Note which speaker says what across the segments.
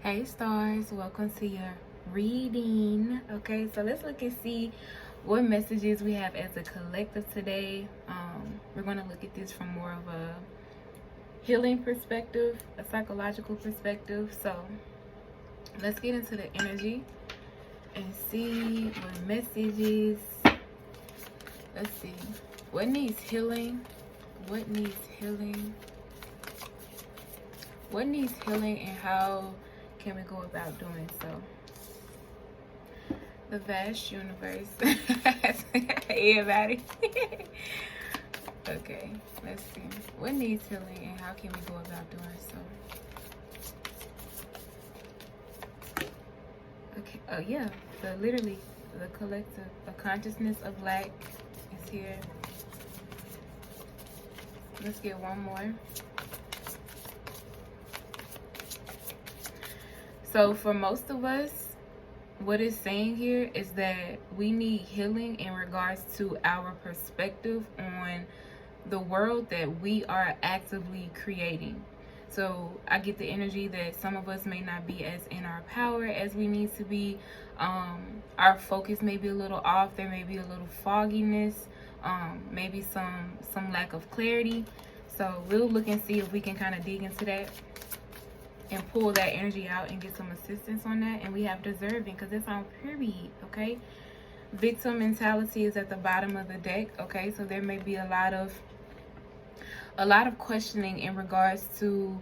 Speaker 1: Hey stars, welcome to your reading. Okay, so let's look and see what messages we have as a collective today. We're going to look at this from more of a healing perspective, a psychological perspective. So let's get into the energy and see what messages. Let's see what needs healing, what needs healing, and how can we go about doing so? The vast universe. Everybody. Okay, let's see. What needs healing and how can we go about doing so? Okay, oh yeah, literally the collective, the consciousness of lack is here. Let's get one more. So for most of us, what it's saying here is that we need healing in regards to our perspective on the world that we are actively creating. So I get the energy that some of us may not be as in our power as we need to be. Our focus may be a little off. There may be a little fogginess, maybe some lack of clarity. So we'll look and see if we can kind of dig into that and pull that energy out and get some assistance on that. And we have deserving, because it's on period. Okay, victim mentality is at the bottom of the deck. Okay, so there may be a lot of questioning in regards to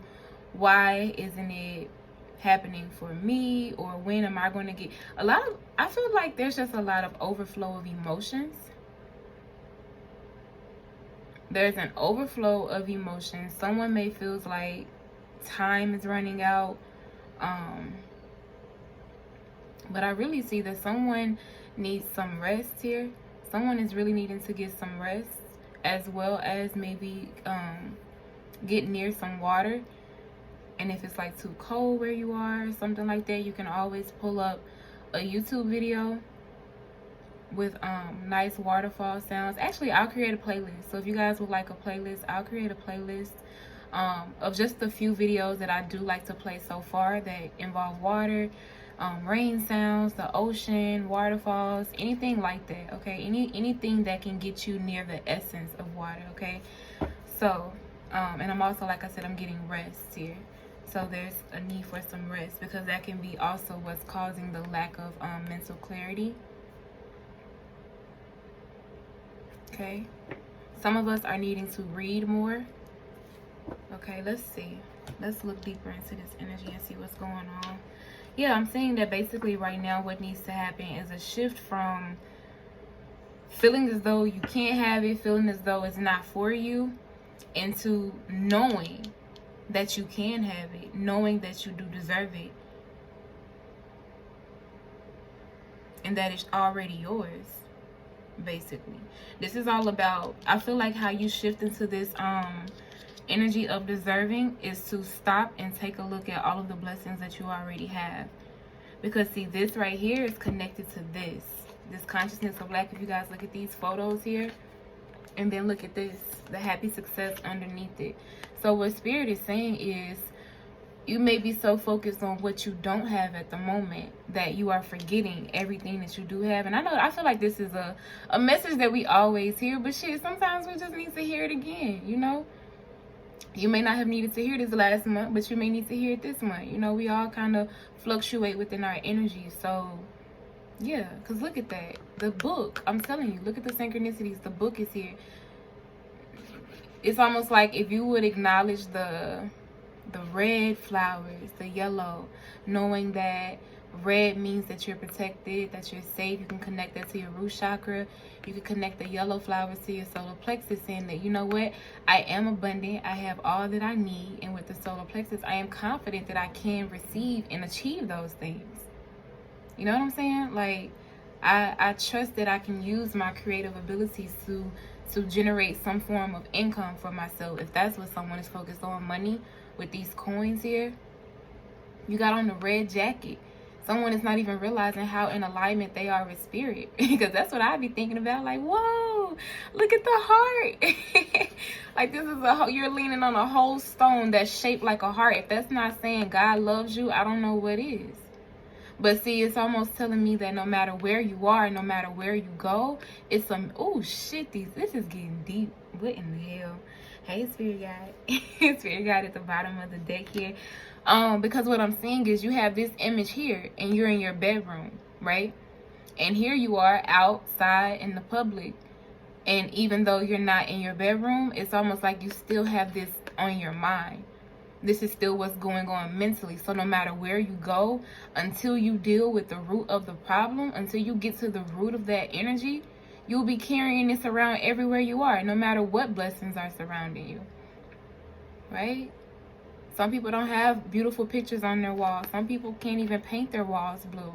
Speaker 1: why isn't it happening for me, or when am I going to get I feel like there's just a lot of overflow of emotions. There's an overflow of emotions. Someone may feel like time is running out, but I really see that someone needs some rest here. Someone is really needing to get some rest, as well as maybe get near some water. And if it's like too cold where you are, something like that, you can always pull up a YouTube video with nice waterfall sounds. Actually, I'll create a playlist. So if you guys would like a playlist, I'll create a playlist of just a few videos that I do like to play so far that involve water, rain sounds, the ocean, waterfalls, anything like that. Okay, anything that can get you near the essence of water. Okay, so and I'm also, like I said, I'm getting rest here. So there's a need for some rest, because that can be also what's causing the lack of mental clarity. Okay, some of us are needing to read more. Okay, let's see. Let's look deeper into this energy and see what's going on. Yeah, I'm seeing that basically right now what needs to happen is a shift from feeling as though you can't have it, feeling as though it's not for you, into knowing that you can have it, knowing that you do deserve it, and that it's already yours. Basically, this is all about, I feel like, how you shift into this energy of deserving is to stop and take a look at all of the blessings that you already have. Because see, this right here is connected to this consciousness of lack. If you guys look at these photos here, and then look at this, the happy success underneath it. So what Spirit is saying is, you may be so focused on what you don't have at the moment that you are forgetting everything that you do have. And I feel like this is a message that we always hear, but shit, sometimes we just need to hear it again, you know? You may not have needed to hear this last month, but you may need to hear it this month. You know, we all kind of fluctuate within our energy. So, yeah, because look at that. The book, I'm telling you, look at the synchronicities. The book is here. It's almost like if you would acknowledge the red flowers, the yellow, knowing that red means that you're protected, that you're safe. You can connect that to your root chakra. You can connect the yellow flowers to your solar plexus, saying that, you know what, I am abundant, I have all that I need. And with the solar plexus, I am confident that I can receive and achieve those things. You know what I'm saying? Like, I trust that I can use my creative abilities to generate some form of income for myself. If that's what someone is focused on, money, with these coins here. You got on the red jacket, Someone is not even realizing how in alignment they are with spirit. Because that's what I'd be thinking about. Like, whoa, look at the heart. Like, this is you're leaning on a whole stone that's shaped like a heart. If that's not saying God loves you, I don't know what is. But see, it's almost telling me that no matter where you are, no matter where you go, it's some, oh shit, this is getting deep. What in the hell? Hey, Spirit Guide. Spirit Guide at the bottom of the deck here. Because what I'm seeing is you have this image here and you're in your bedroom, right? And here you are outside in the public. And even though you're not in your bedroom, it's almost like you still have this on your mind. This is still what's going on mentally. So no matter where you go, until you deal with the root of the problem, until you get to the root of that energy, you'll be carrying this around everywhere you are, no matter what blessings are surrounding you. Right? Some people don't have beautiful pictures on their walls. Some people can't even paint their walls blue.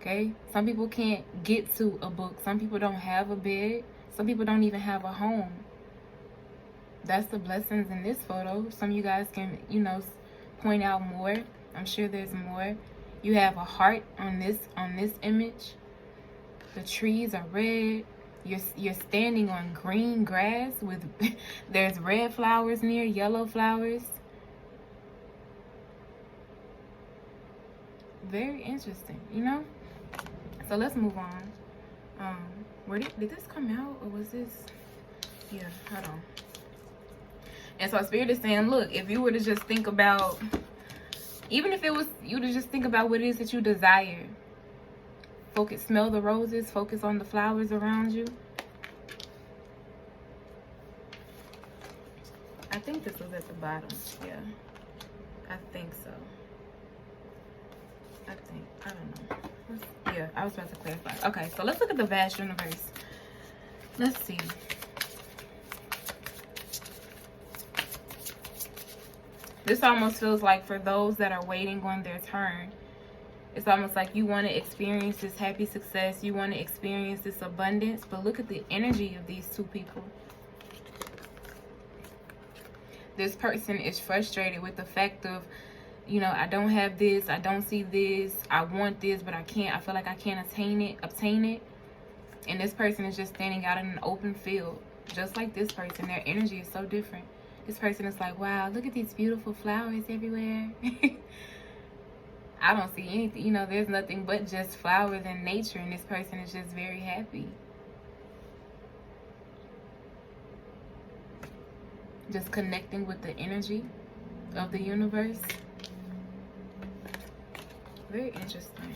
Speaker 1: Okay? Some people can't get to a book. Some people don't have a bed. Some people don't even have a home. That's the blessings in this photo. Some of you guys can, you know, point out more. I'm sure there's more. You have a heart on this image. The trees are red. You're standing on green grass with there's red flowers near, yellow flowers. Very interesting, you know? So let's move on. Where did this come out, or was this? Yeah, hold on. And so Spirit is saying, look, if you were to just think about, even if it was you to just think about what it is that you desire. Focus, smell the roses, focus on the flowers around you. I think this was at the bottom. Yeah, I think so. I don't know. Yeah, I was about to clarify. Okay, so let's look at the vast universe. Let's see. This almost feels like for those that are waiting on their turn, it's almost like you want to experience this happy success. You want to experience this abundance. But look at the energy of these two people. This person is frustrated with the fact of, you know, I don't have this, I don't see this, I want this, but I can't. I feel like I can't obtain it. And this person is just standing out in an open field, just like this person. Their energy is so different. This person is like, wow, look at these beautiful flowers everywhere. I don't see anything, you know, there's nothing but just flowers and nature, and this person is just very happy. Just connecting with the energy of the universe. Very interesting.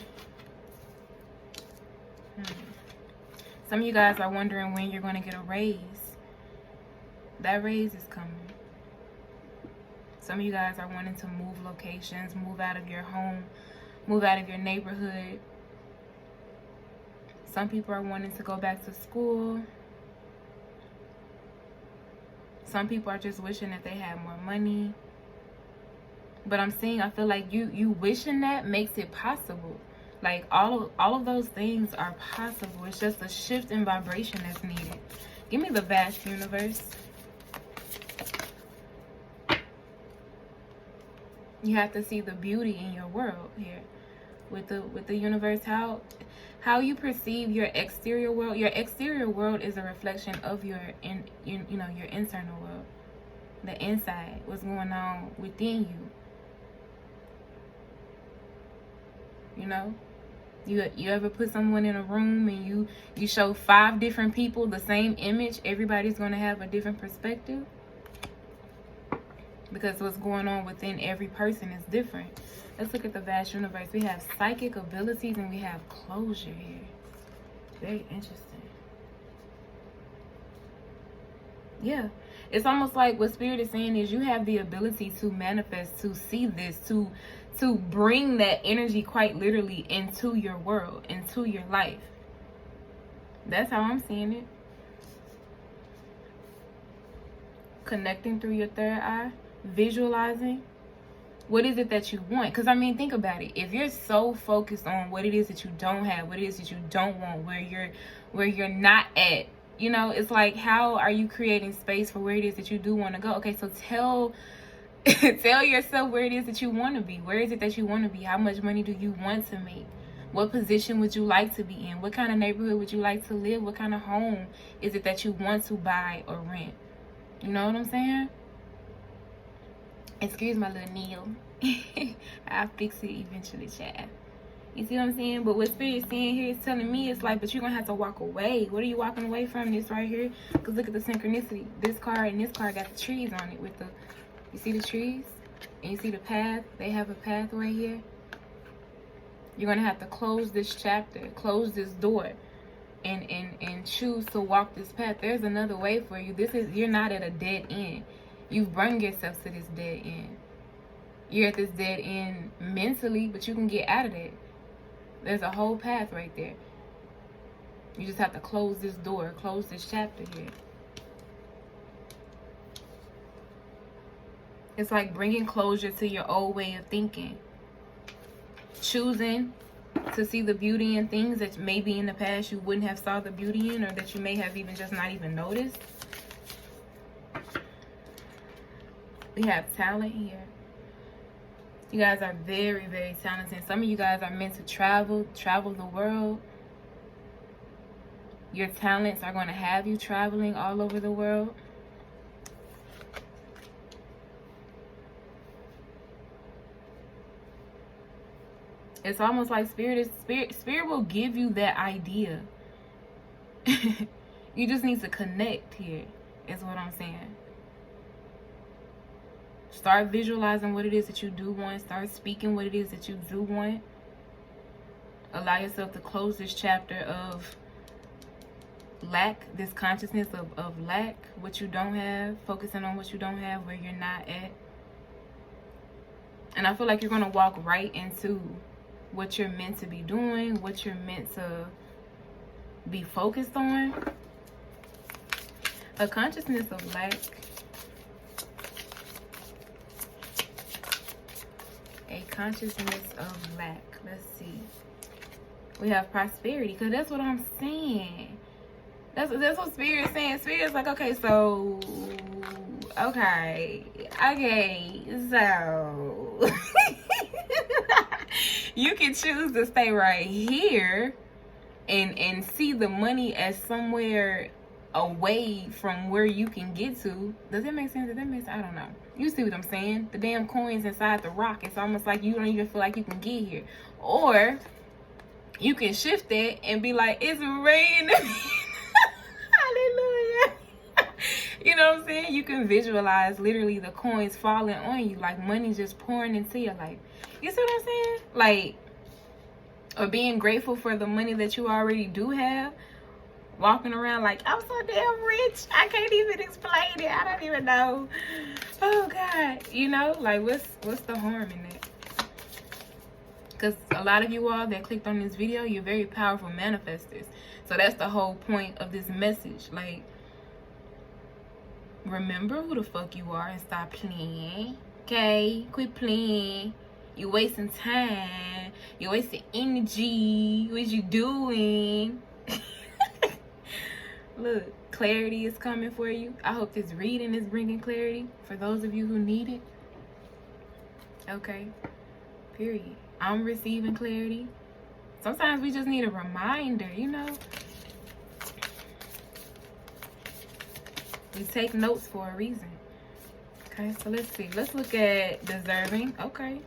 Speaker 1: Some of you guys are wondering when you're going to get a raise. That raise is coming. Some of you guys are wanting to move locations, move out of your home, move out of your neighborhood. Some people are wanting to go back to school. Some people are just wishing that they had more money. But I'm saying, I feel like you wishing that makes it possible. Like all of those things are possible. It's just a shift in vibration that's needed. Give me the vast universe. You have to see the beauty in your world here. With the universe, how you perceive your exterior world. Your exterior world is a reflection of your your internal world. The inside, what's going on within you. You know, you ever put someone in a room and you show 5 different people the same image, everybody's going to have a different perspective. Because what's going on within every person is different. Let's look at the vast universe. We have psychic abilities and we have closure here. Very interesting. Yeah. It's almost like what Spirit is saying is you have the ability to manifest, to see this, to bring that energy quite literally into your world, into your life. That's how I'm seeing it. Connecting through your third eye, visualizing. What is it that you want? Because, I mean, think about it. If you're so focused on what it is that you don't have, what it is that you don't want, where you're not at, it's like, how are you creating space for where it is that you do want to go? Okay, so Tell yourself where it is that you want to be. Where is it that you want to be? How much money do you want to make? What position would you like to be in? What kind of neighborhood would you like to live? What kind of home is it that you want to buy or rent? You know what I'm saying? Excuse my little nail. I'll fix it eventually, child. You see what I'm saying? But what Spirit's saying here is telling me, it's like, but you're going to have to walk away. What are you walking away from? This right here? Because look at the synchronicity. This card and this card got the trees on it with the, you see the trees? And you see the path? They have a path right here. You're going to have to close this chapter, close this door, and choose to walk this path. There's another way for you. You're not at a dead end. You've brought yourself to this dead end. You're at this dead end mentally, but you can get out of that. There's a whole path right there. You just have to close this door, close this chapter here. It's like bringing closure to your old way of thinking. Choosing to see the beauty in things that maybe in the past you wouldn't have saw the beauty in, or that you may have even just not even noticed. We have talent here. You guys are very, very talented. Some of you guys are meant to travel the world. Your talents are going to have you traveling all over the world. It's almost like spirit will give you that idea. You just need to connect here, is what I'm saying. Start visualizing what it is that you do want. Start speaking what it is that you do want. Allow yourself to close this chapter of lack, this consciousness of lack, what you don't have, focusing on what you don't have, where you're not at. And I feel like you're going to walk right into what you're meant to be doing, what you're meant to be focused on. A consciousness of lack. A consciousness of lack. Let's see. We have prosperity, because that's what I'm saying. That's what Spirit's saying. Spirit's like, okay, so you can choose to stay right here and see the money as somewhere away from where you can get to. Does that make sense? I don't know. You see what I'm saying? The damn coins inside the rock. It's almost like you don't even feel like you can get here. Or you can shift it and be like, it's raining. Hallelujah. You know what I'm saying? You can visualize literally the coins falling on you, like money just pouring into your life. You see what I'm saying? Like, or being grateful for the money that you already do have. Walking around like, I'm so damn rich, I can't even explain it. I don't even know. Oh God. You know, like what's the harm in that? Because a lot of you all that clicked on this video, you're very powerful manifestors. So that's the whole point of this message. Like, remember who the fuck you are and stop playing. Okay? Quit playing. You're wasting time. You're wasting energy. What you doing? Look, clarity is coming for you. I hope this reading is bringing clarity for those of you who need it. Okay? Period. I'm receiving clarity. Sometimes we just need a reminder, you know? We take notes for a reason. Okay, so let's see. Let's look at deserving. Okay.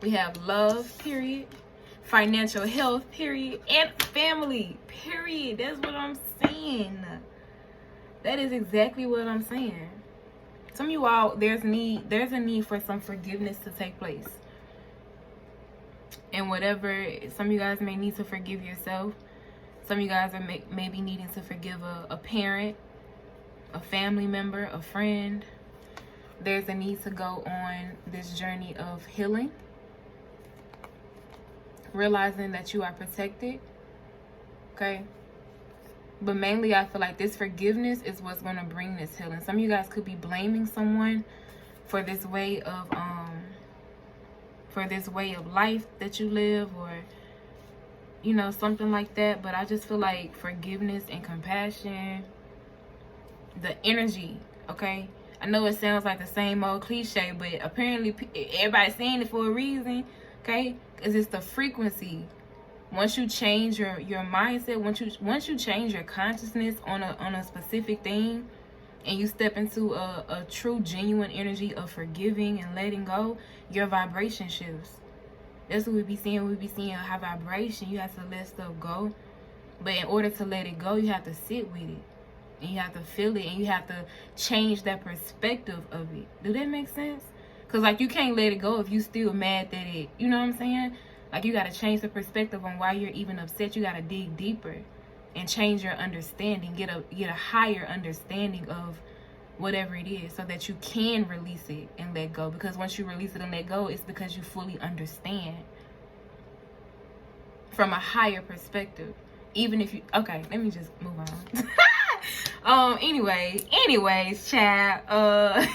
Speaker 1: We have love, period. Financial health, period. And family, period. That's what I'm saying. That is exactly what I'm saying. Some of you all, there's a need for some forgiveness to take place. And whatever, some of you guys may need to forgive yourself. Some of you guys are maybe needing to forgive a parent, a family member, a friend. There's a need to go on this journey of healing. Realizing that you are protected. Okay? But mainly I feel like this forgiveness is what's going to bring this healing. Some of you guys could be blaming someone for this way of life that you live, or you know, something like that. But I just feel like forgiveness and compassion, the energy, okay? I know it sounds like the same old cliche, but apparently everybody's saying it for a reason, okay? Because it's the frequency. Once you change your mindset, once you change your consciousness on a specific thing, and you step into a true, genuine energy of forgiving and letting go, your vibration shifts. That's what we be seeing. We be seeing a high vibration. You have to let stuff go. But in order to let it go, you have to sit with it. And you have to feel it. And you have to change that perspective of it. Do that make sense? Because, like, you can't let it go if you still mad that it... You know what I'm saying? Like, you got to change the perspective on why you're even upset. You got to dig deeper. And change your understanding. Get a higher understanding of whatever it is, so that you can release it and let go. Because once you release it and let go, it's because you fully understand from a higher perspective. Even if you... Okay, let me just move on. Anyways, child,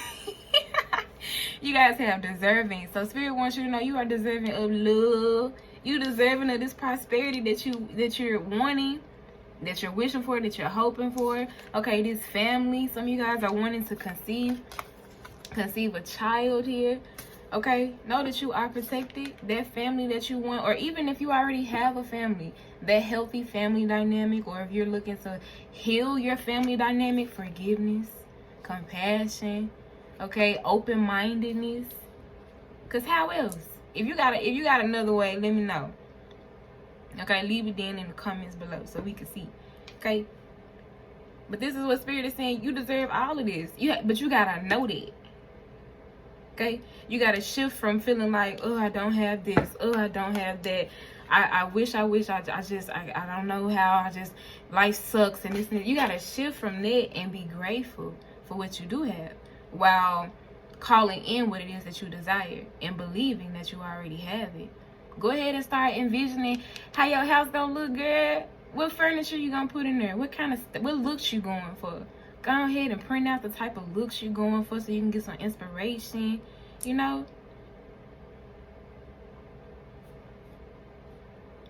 Speaker 1: you guys have deserving. So Spirit wants you to know you are deserving of love. You deserving of this prosperity that you're wanting, that you're wishing for, that you're hoping for. Okay, this family. Some of you guys are wanting to conceive a child here. Okay, know that you are protected. That family that you want, or even if you already have a family, that healthy family dynamic, or if you're looking to heal your family dynamic, forgiveness, compassion, okay, open-mindedness. Because how else? If you got another way, let me know. Okay, leave it then in the comments below so we can see. Okay, but this is what Spirit is saying. You deserve all of this. But you gotta know that. Okay, you gotta shift from feeling like, oh, I don't have this, oh, I don't have that, I wish, I don't know how, life sucks and this and that. You gotta shift from that and be grateful for what you do have, while calling in what it is that you desire and believing that you already have it. Go ahead and start envisioning how your house gonna look, girl. What furniture you gonna put in there? What looks you going for? Go ahead and print out the type of looks you're going for so you can get some inspiration, you know?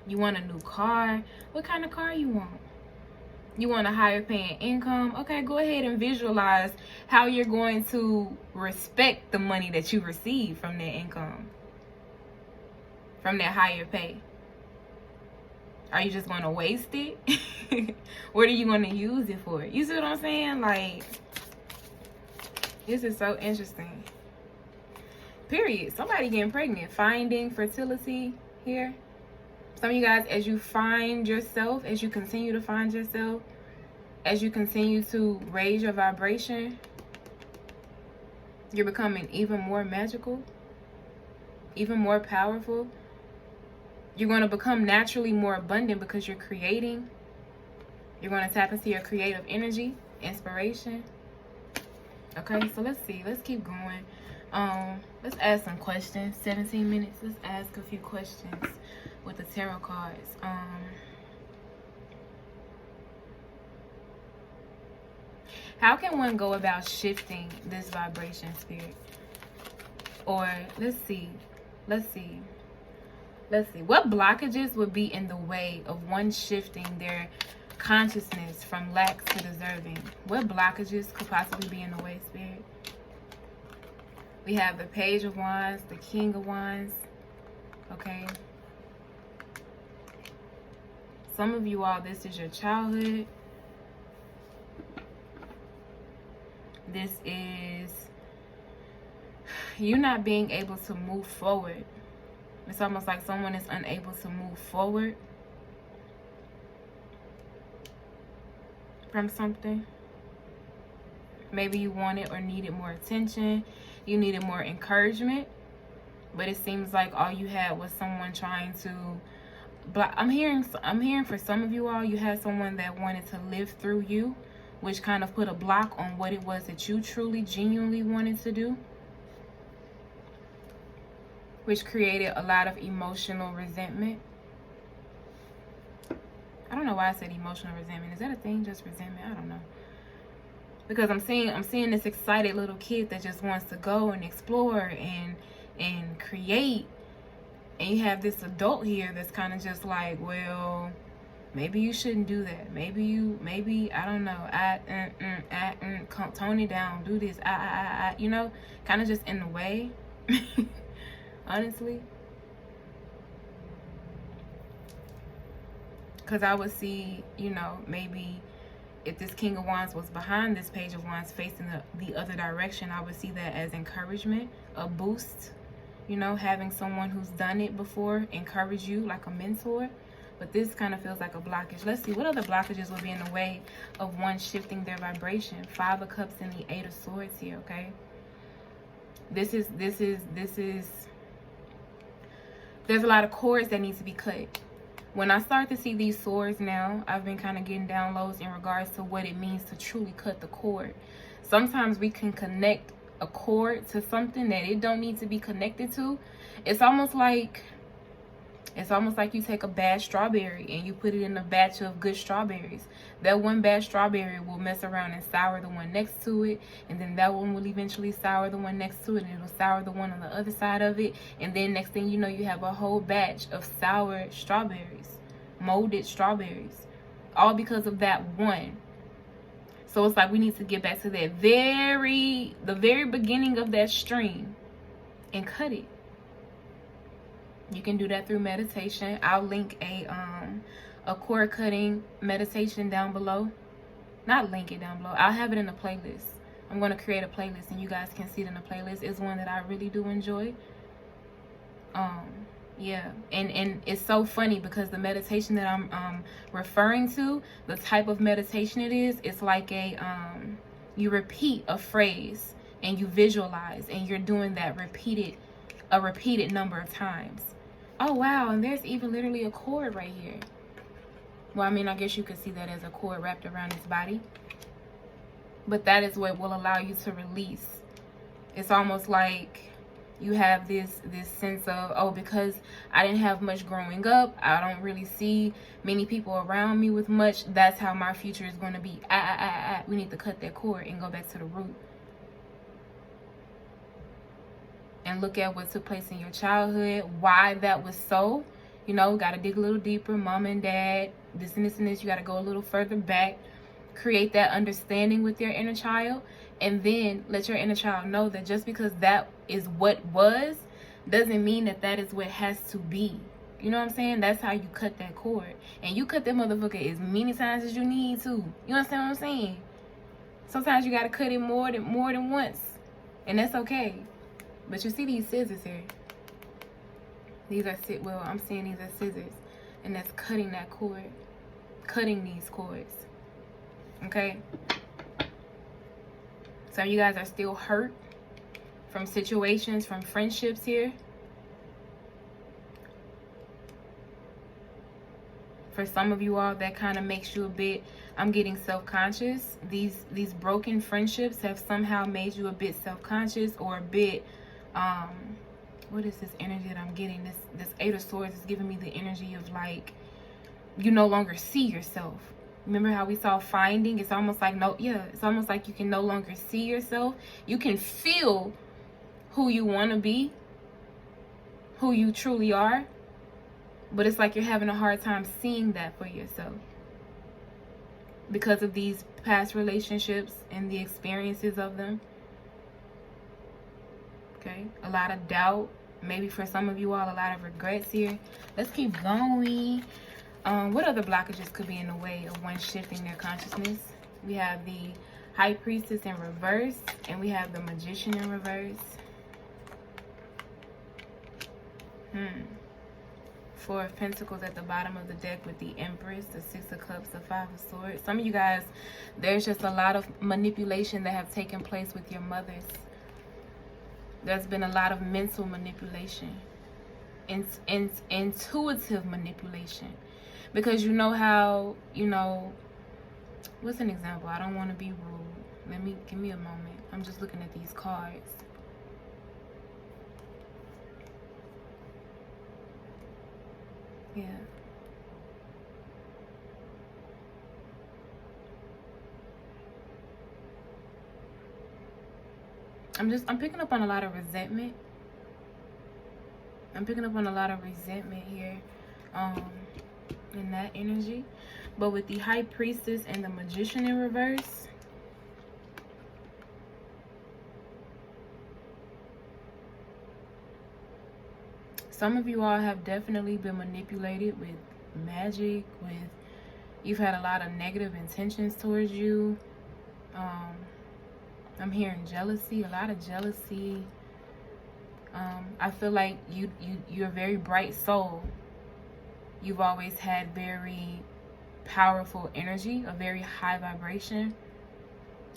Speaker 1: You want a new car? What kind of car you want? You want a higher paying income? Okay, go ahead and visualize how you're going to respect the money that you receive from that income, from that higher pay. Are you just going to waste it? What are you going to use it for? You see what I'm saying? Like, this is so interesting. Period. Somebody getting pregnant. Finding fertility here. Some of you guys, as you find yourself, as you continue to find yourself, as you continue to raise your vibration, you're becoming even more magical, even more powerful. You're going to become naturally more abundant because you're creating. You're going to tap into your creative energy, inspiration. Okay, so let's see. Let's keep going. Let's ask some questions. 17 minutes. Let's ask a few questions with the tarot cards. How can one go about shifting this vibration, Spirit? Or let's see. What blockages would be in the way of one shifting their consciousness from lack to deserving? What blockages could possibly be in the way, Spirit? We have the Page of Wands, the King of Wands. Okay. Some of you all, this is your childhood. This is you not being able to move forward. It's almost like someone is unable to move forward from something. Maybe you wanted or needed more attention. You needed more encouragement. But it seems like all you had was someone trying to block. I'm hearing for some of you all, you had someone that wanted to live through you, which kind of put a block on what it was that you truly, genuinely wanted to do, which created a lot of emotional resentment. I don't know why I said emotional resentment. Is that a thing? Just resentment? I don't know. Because I'm seeing this excited little kid that just wants to go and explore and create. And you have this adult here that's kind of just like, well, Maybe you shouldn't do that. Maybe I don't know. Tone it down. Do this. You know, kind of just in the way. Honestly, because I would see, you know, maybe if this King of Wands was behind this Page of Wands facing the other direction, I would see that as encouragement, a boost. You know, having someone who's done it before encourage you like a mentor. But this kind of feels like a blockage. Let's see, what other blockages will be in the way of one shifting their vibration? 5 of Cups and the 8 of Swords here, okay? This is, there's a lot of cords that need to be cut. When I start to see these swords now, I've been kind of getting downloads in regards to what it means to truly cut the cord. Sometimes we can connect a cord to something that it don't need to be connected to. It's almost like you take a bad strawberry and you put it in a batch of good strawberries. That one bad strawberry will mess around and sour the one next to it, and then that one will eventually sour the one next to it, and it'll sour the one on the other side of it, and then next thing you know, you have a whole batch of sour strawberries, molded strawberries, all because of that one. So it's like we need to get back to that the very beginning of that stream and cut it. You can do that through meditation. I'll link a cord cutting meditation down below. Not link it down below. I'll have it in a playlist. I'm going to create a playlist and you guys can see it in the playlist. It's one that I really do enjoy. Yeah, and it's so funny because the meditation that I'm referring to, the type of meditation it is, it's like a you repeat a phrase and you visualize, and you're doing that a repeated number of times. Oh wow, and there's even literally a cord right here. Well, I mean, I guess you could see that as a cord wrapped around his body. But that is what will allow you to release. It's almost like you have this sense of, oh, because I didn't have much growing up, I don't really see many people around me with much, that's how my future is going to be. We need to cut that cord and go back to the root. And look at what took place in your childhood, why that was so. You know, got to dig a little deeper. Mom and dad, this and this and this. You got to go a little further back. Create that understanding with your inner child. And then let your inner child know that just because that is what was, doesn't mean that that is what has to be. You know what I'm saying? That's how you cut that cord. And you cut that motherfucker as many times as you need to. You understand what I'm saying? Sometimes you got to cut it more than once. And that's okay. But you see these scissors here. These are, well, I'm seeing these as scissors. And that's cutting that cord. Cutting these cords. Okay? Some of you guys are still hurt from situations, from friendships here. For some of you all, that kind of makes you a bit, I'm getting self-conscious. These broken friendships have somehow made you a bit self-conscious, or a bit, what is this energy that I'm getting? This 8 of Swords is giving me the energy of like, you no longer see yourself. Remember how we saw finding? It's almost like, it's almost like you can no longer see yourself. You can feel who you want to be, who you truly are, but it's like you're having a hard time seeing that for yourself because of these past relationships and the experiences of them. Okay, a lot of doubt, maybe for some of you all, a lot of regrets here. Let's keep going. What other blockages could be in the way of one shifting their consciousness? We have the High Priestess in reverse, and we have the Magician in reverse. 4 of Pentacles at the bottom of the deck with the Empress, the 6 of Cups, the 5 of Swords. Some of you guys, there's just a lot of manipulation that have taken place with your mothers. There's been a lot of mental manipulation, intuitive manipulation. Because you know how, what's an example? I don't want to be rude. Give me a moment. I'm just looking at these cards. Yeah. I'm picking up on a lot of resentment. I'm picking up on a lot of resentment here. in that energy. But with the High Priestess and the Magician in reverse, some of you all have definitely been manipulated with magic, you've had a lot of negative intentions towards you. I'm hearing jealousy, a lot of jealousy. I feel like you're a very bright soul. You've always had very powerful energy, a very high vibration.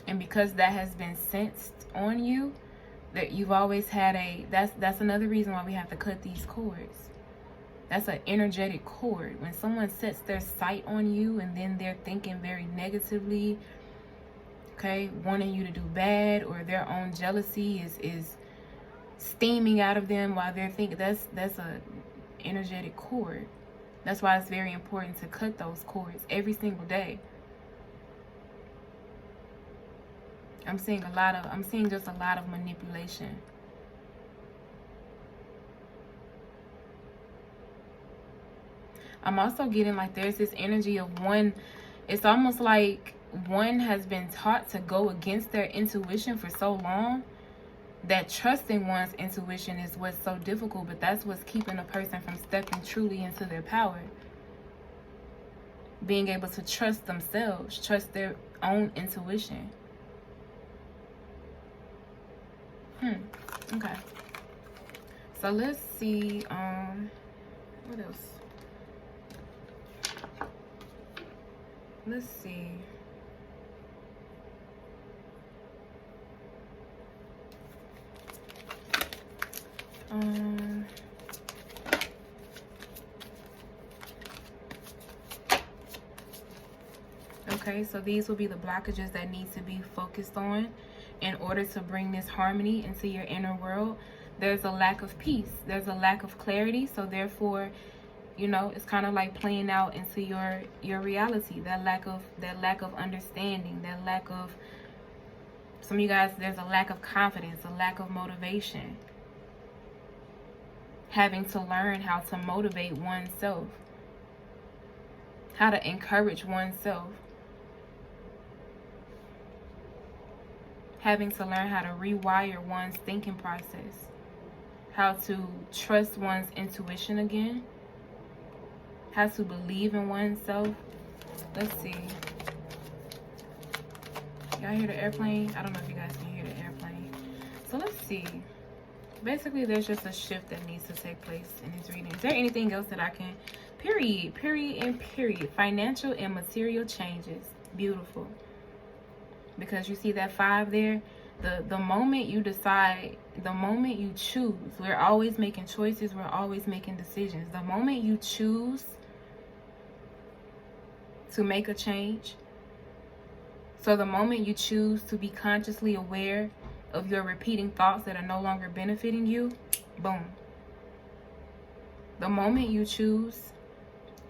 Speaker 1: And because that has been sensed on you, that you've always had that's another reason why we have to cut these cords. That's an energetic cord. When someone sets their sight on you and then they're thinking very negatively, okay, wanting you to do bad, or their own jealousy is steaming out of them while they're thinking, that's a energetic cord. That's why it's very important to cut those cords every single day. I'm seeing just a lot of manipulation. I'm also getting like there's this energy of one, it's almost like one has been taught to go against their intuition for so long that trusting one's intuition is what's so difficult, but that's what's keeping a person from stepping truly into their power. Being able to trust themselves, trust their own intuition. Okay. So let's see, what else? Let's see. Okay, so these will be the blockages that need to be focused on in order to bring this harmony into your inner world. There's a lack of peace. There's a lack of clarity. So therefore, you know, it's kind of like playing out into your reality. That lack of understanding, that lack of, some of you guys, there's a lack of confidence, a lack of motivation. Having to learn how to motivate oneself, how to encourage oneself. Having to learn how to rewire one's thinking process. How to trust one's intuition again. How to believe in oneself. Let's see. Y'all hear the airplane? I don't know if you guys can hear the airplane. So let's see. Basically, there's just a shift that needs to take place in this reading. Is there anything else that I can... Period. Financial and material changes. Beautiful. Because you see that 5 there, the moment you decide, the moment you choose, we're always making choices, we're always making decisions. The moment you choose to make a change, so the moment you choose to be consciously aware of your repeating thoughts that are no longer benefiting you, boom. The moment you choose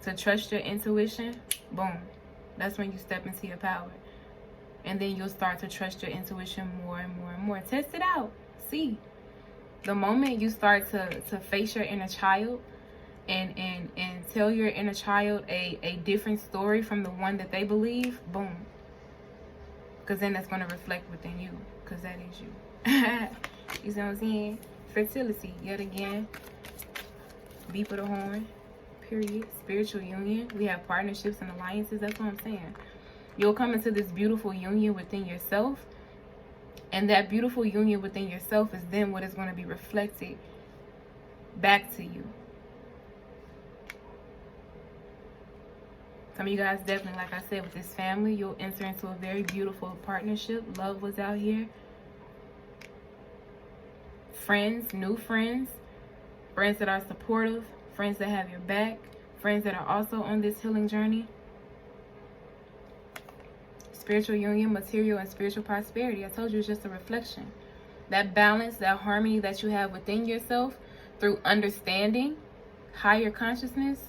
Speaker 1: to trust your intuition, boom. That's when you step into your power. And then you'll start to trust your intuition more and more and more. Test it out. See. The moment you start to face your inner child and tell your inner child a different story from the one that they believe, boom. Because then that's going to reflect within you. Because that is you. You see what I'm saying? Fertility, yet again. Beep of the horn. Period. Spiritual union. We have partnerships and alliances. That's what I'm saying. You'll come into this beautiful union within yourself. And that beautiful union within yourself is then what is going to be reflected back to you. Some of you guys definitely, like I said, with this family, you'll enter into a very beautiful partnership. Love was out here. Friends, new friends. Friends that are supportive. Friends that have your back. Friends that are also on this healing journey. Spiritual union, material, and spiritual prosperity. I told you it's just a reflection. That balance, that harmony that you have within yourself through understanding, higher consciousness,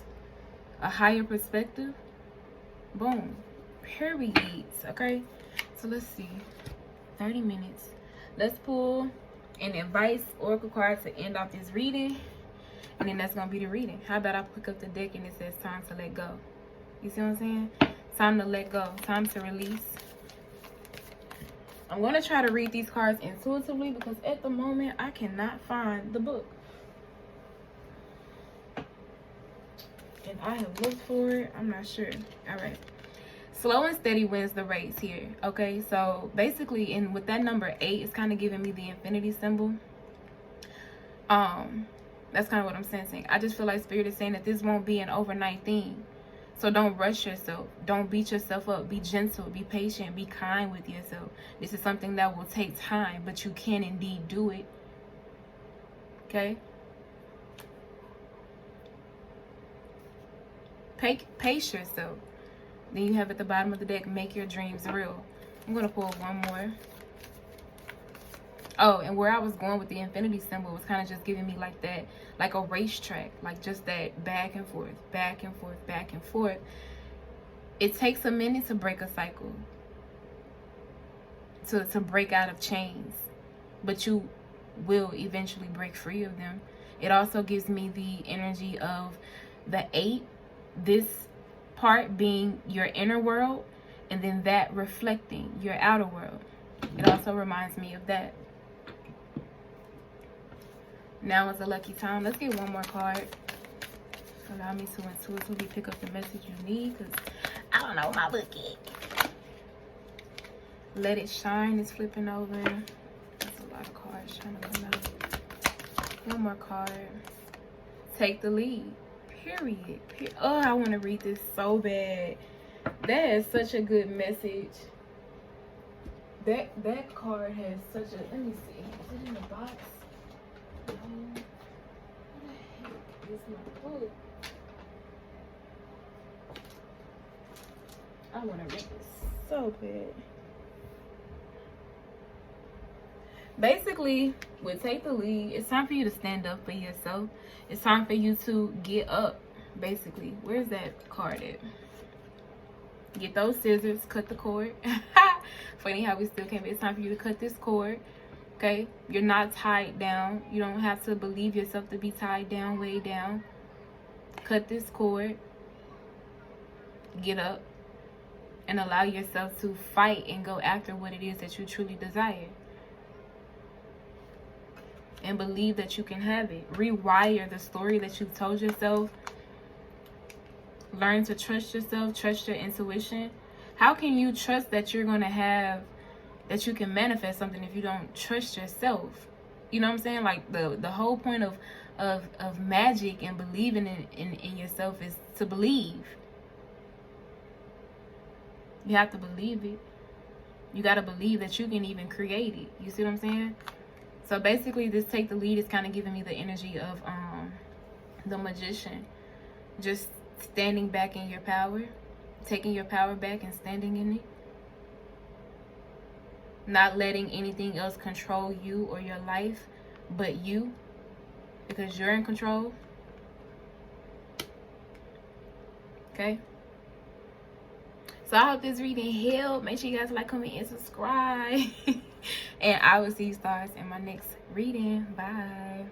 Speaker 1: a higher perspective. Boom. Period. Okay? So let's see. 30 minutes. Let's pull an advice oracle card to end off this reading. And then that's going to be the reading. How about I pick up the deck and it says time to let go? You see what I'm saying? Time to let go. Time to release. I'm going to try to read these cards intuitively because at the moment I cannot find the book. And I have looked for it. I'm not sure. All right. Slow and steady wins the race here. Okay, so basically, with that number 8, it's kind of giving me the infinity symbol. That's kind of what I'm sensing. I just feel like Spirit is saying that this won't be an overnight thing. So don't rush yourself. Don't beat yourself up. Be gentle. Be patient. Be kind with yourself. This is something that will take time, but you can indeed do it. Okay? Pace yourself. Then you have at the bottom of the deck, make your dreams real. I'm going to pull one more. Oh, and where I was going with the infinity symbol was kind of just giving me like that, like a racetrack, like just that back and forth, back and forth, back and forth. It takes a minute to break a cycle, to break out of chains, but you will eventually break free of them. It also gives me the energy of the 8, this part being your inner world, and then that reflecting your outer world. It also reminds me of that. Now is a lucky time. Let's get one more card. Allow me to intuitively pick up the message you need, because I don't know my book yet. Let It Shine is flipping over. That's a lot of cards trying to come out. One more card. Take the lead. Period. Oh, I want to read this so bad. That is such a good message. That card has such a... Let me see. Is it in the box? What the heck is my book? I want to read this so bad. Basically, with Take the Lead, it's time for you to stand up for yourself. It's time for you to get up, basically. Where's that card at? Get those scissors, cut the cord. Funny how we still can't be. It's time for you to cut this cord. Okay, you're not tied down. You don't have to believe yourself to be tied down, way down. Cut this cord. Get up and allow yourself to fight and go after what it is that you truly desire. And believe that you can have it. Rewire the story that you've told yourself. Learn to trust yourself. Trust your intuition. How can you trust that you're going to have, that you can manifest something if you don't trust yourself? You know what I'm saying? Like the whole point of magic and believing in yourself is to believe. You have to believe it. You got to believe that you can even create it. You see what I'm saying? So basically, this Take the Lead is kind of giving me the energy of the Magician. Just standing back in your power. Taking your power back and standing in it. Not letting anything else control you or your life but you. Because you're in control. Okay? So I hope this reading helped. Make sure you guys like, comment, and subscribe. And I will see you stars in my next reading. Bye.